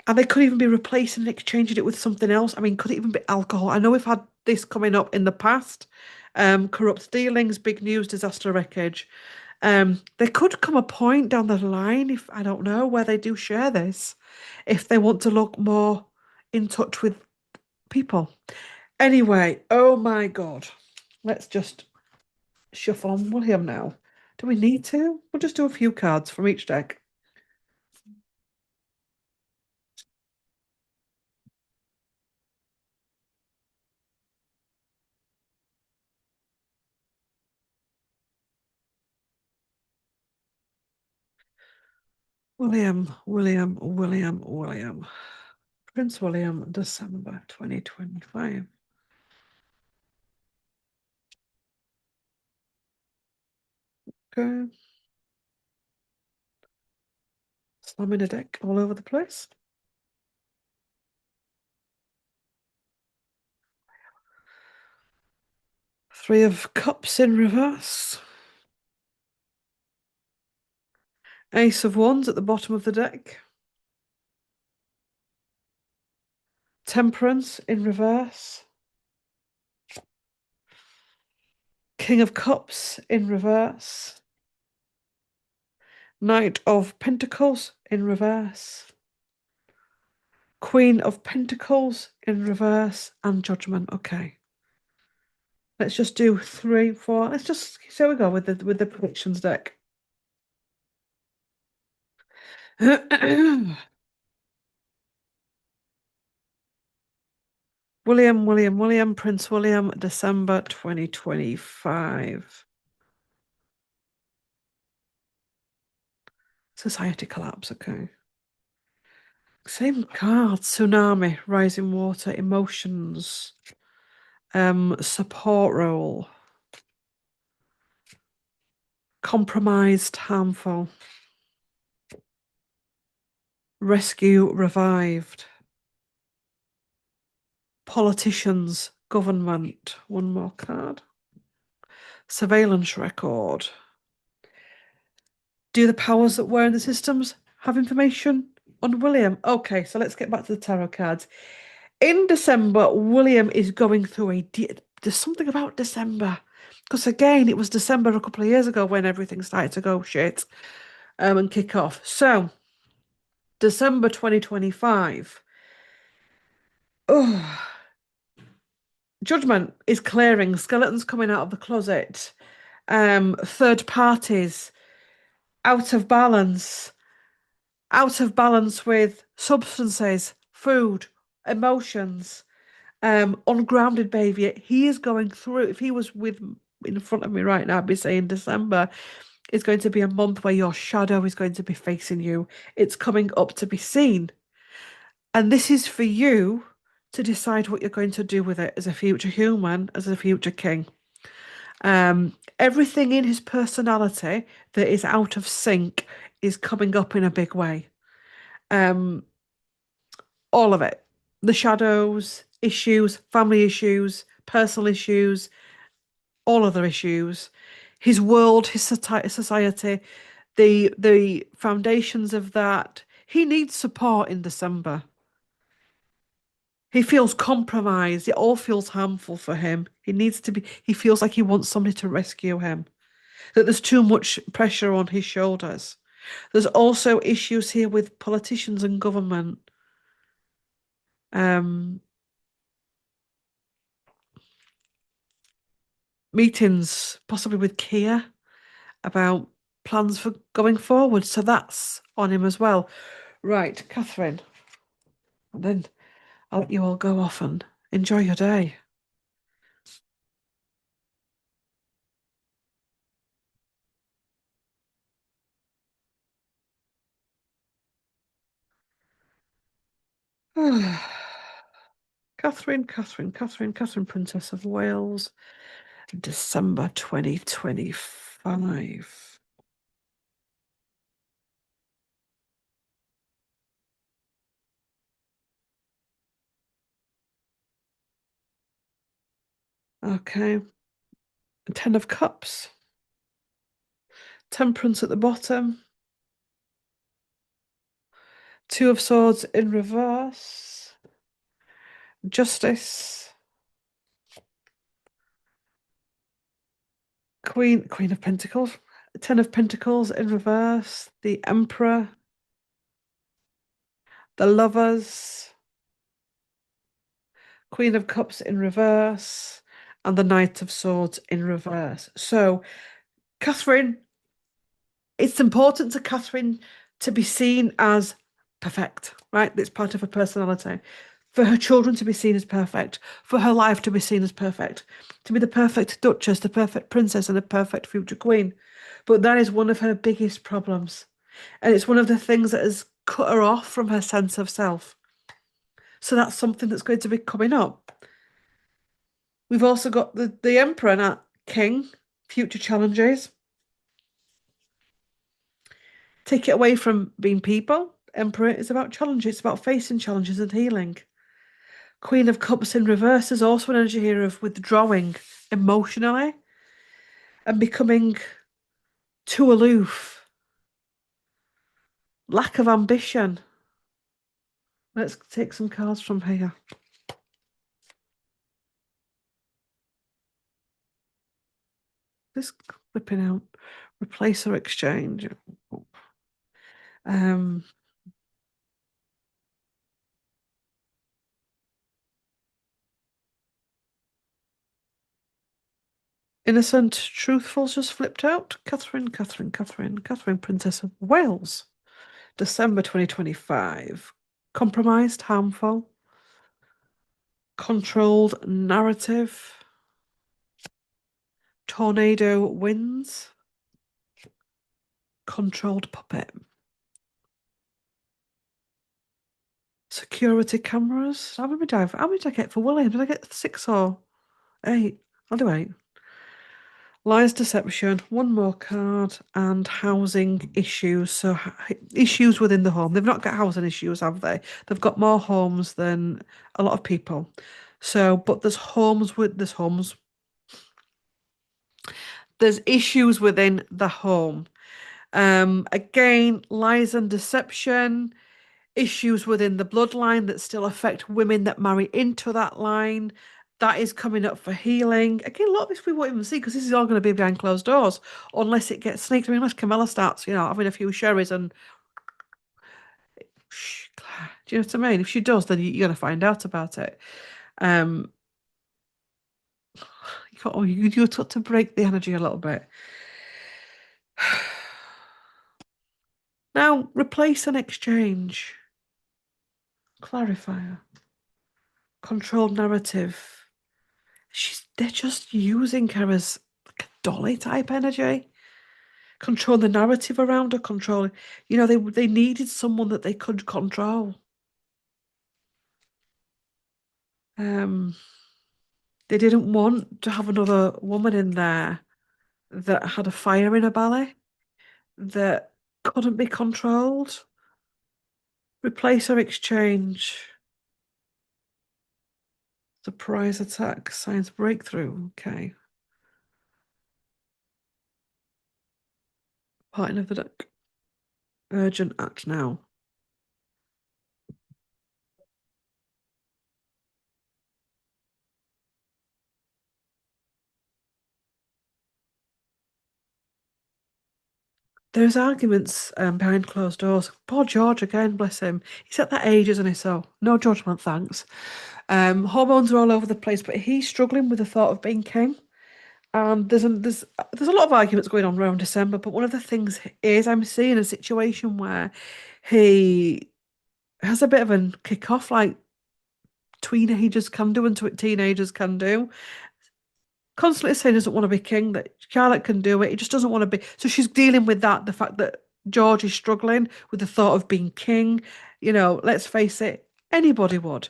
and they could even be replacing it, exchanging it with something else. I mean, could it even be alcohol? I know we've had this coming up in the past. Corrupt dealings, big news, disaster wreckage. There could come a point down the line, if I don't know, where they do share this, if they want to look more in touch with people. Anyway, oh my God. Let's just shuffle on William now. Do we need to? We'll just do a few cards from each deck. William. Prince William, December 2025. Okay. Slamming a deck all over the place. Three of Cups in reverse. Ace of Wands at the bottom of the deck. Temperance in reverse. King of Cups in reverse. Knight of Pentacles in reverse. Queen of Pentacles in reverse and Judgment. Okay. Let's just do 3, 4. Let's just so we go with the predictions deck. William, Prince William, December 2025. Society collapse, okay. Same card, tsunami, rising water, emotions, support role, compromised, harmful, rescue, revived, politicians, government, one more card, surveillance record. Do the powers that were in the systems have information on William? Okay, so let's get back to the tarot cards. In December, William is going through there's something about December. Because again, it was December a couple of years ago when everything started to go shit and kick off. So, December 2025. Oh, Judgment is clearing, skeletons coming out of the closet, third parties, out of balance, with substances, food, emotions, ungrounded behavior. He is going through, if he was in front of me right now, I'd be saying December is going to be a month where your shadow is going to be facing you. It's coming up to be seen. And this is for you to decide what you're going to do with it as a future human, as a future king. Everything in his personality that is out of sync is coming up in a big way. All of it. The shadows, issues, family issues, personal issues, all other issues. His world, his society, the foundations of that. He needs support in December. He feels compromised. It all feels harmful for him. He feels like he wants somebody to rescue him. That there's too much pressure on his shoulders. There's also issues here with politicians and government. Meetings, possibly with Kia, about plans for going forward. So that's on him as well. Right, Catherine. And then I'll let you all go off and enjoy your day. Catherine, Princess of Wales, December 2025. Okay. Ten of Cups. Temperance at the bottom. Two of Swords in reverse. Justice. Queen of Pentacles. Ten of Pentacles in reverse. The Emperor. The Lovers. Queen of Cups in reverse. And the Knight of Swords in reverse. So, Catherine, it's important to Catherine to be seen as perfect, right? It's part of her personality. For her children to be seen as perfect, for her life to be seen as perfect, to be the perfect duchess, the perfect princess, and the perfect future queen. But that is one of her biggest problems. And it's one of the things that has cut her off from her sense of self. So that's something that's going to be coming up. We've also got the Emperor and King, future challenges. Take it away from being people. Emperor is about challenges. It's about facing challenges and healing. Queen of Cups in reverse is also an energy here of withdrawing emotionally and becoming too aloof. Lack of ambition. Let's take some cards from here. This flipping out. Replace or exchange. Um, Innocent, truthful's just flipped out. Catherine, Princess of Wales. December 2025. Compromised, harmful, controlled narrative. Tornado winds. Controlled puppet. Security cameras. How many did I get for William? Did I get 6 or 8? I'll do 8. Lies, deception, one more card, and housing issues. So issues within the home. They've not got housing issues, have they? They've got more homes than a lot of people. So, but there's issues within the home. Again, lies and deception, issues within the bloodline that still affect women that marry into that line. That is coming up for healing. Again, a lot of this we won't even see because this is all going to be behind closed doors, unless it gets sneaked. I mean, unless Camilla starts, having a few sherries and shh, Claire, do you know what I mean? If she does, then you're going to find out about it. Um, you've got to break the energy a little bit. Now, replace and exchange. Clarifier. Controlled narrative. They're just using her as like a dolly type energy. Control the narrative around her, control. They needed someone that they could control. Um, they didn't want to have another woman in there that had a fire in her belly that couldn't be controlled. Replace or exchange. Surprise attack, science breakthrough. Okay. Parting of the deck. Urgent act now. There's arguments behind closed doors. Poor George again, bless him. He's at that age, isn't he? So no judgment, thanks. Hormones are all over the place, but he's struggling with the thought of being king. And there's a lot of arguments going on around December, but one of the things is I'm seeing a situation where he has a bit of a kick off like teenagers can do and teenagers can do. Constantly saying he doesn't want to be king, that Charlotte can do it. He just doesn't want to be. So she's dealing with that, the fact that George is struggling with the thought of being king. Let's face it, anybody would.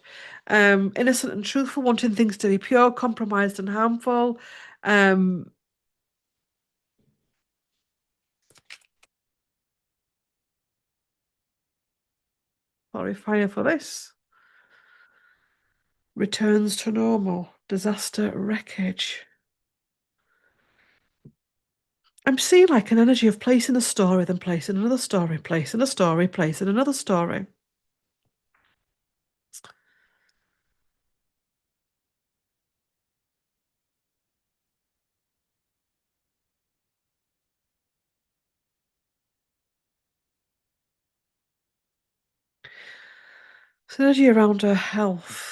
Innocent and truthful, wanting things to be pure, compromised and harmful. Um, Sorry, fire for this. Returns to normal. Disaster wreckage. I'm seeing like an energy of placing a story, then placing another story, placing a story, placing another story. Synergy around her health.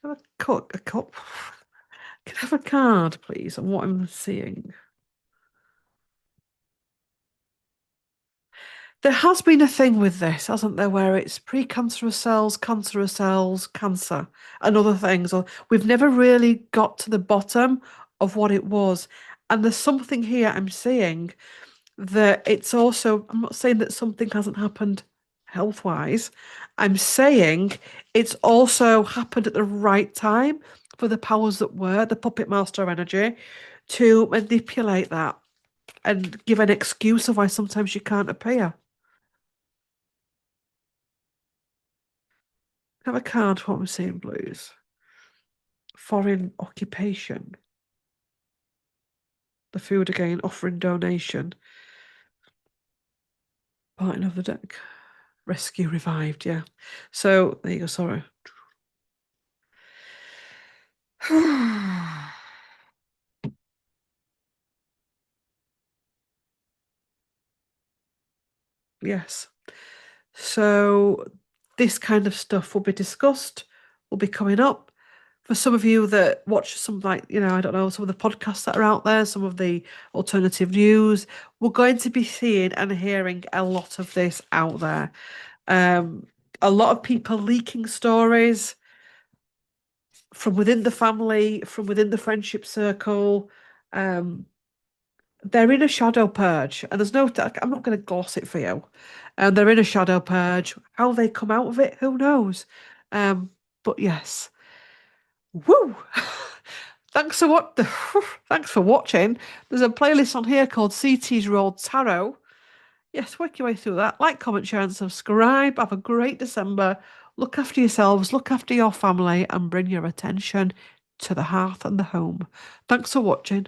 Have a cup. Can I have a card, please, on what I'm seeing? There has been a thing with this, hasn't there, where it's cancerous cells, cancer, and other things. Or we've never really got to the bottom of what it was. And there's something here I'm seeing that it's also, I'm not saying that something hasn't happened health wise. I'm saying it's also happened at the right time. for the powers that were, the puppet master energy, to manipulate that and give an excuse of why sometimes you can't appear. Have a card for what I'm seeing, blues. Foreign occupation. The food again, offering donation. Parting of the deck. Rescue revived, yeah. So there you go, sorry. Yes. So this kind of stuff will be discussed, will be coming up. For some of you that watch some, like, I don't know, some of the podcasts that are out there, some of the alternative news, we're going to be seeing and hearing a lot of this out there. Um, a lot of people leaking stories from within the family, from within the friendship circle. Um, they're in a shadow purge, and there's no, I'm not going to gloss it for you. And they're in a shadow purge. How they come out of it, who knows? But yes, woo! Thanks for what. Thanks for watching. There's a playlist on here called CT's Rolled Tarot. Yes, work your way through that. Like, comment, share, and subscribe. Have a great December. Look after yourselves, look after your family, and bring your attention to the hearth and the home. Thanks for watching.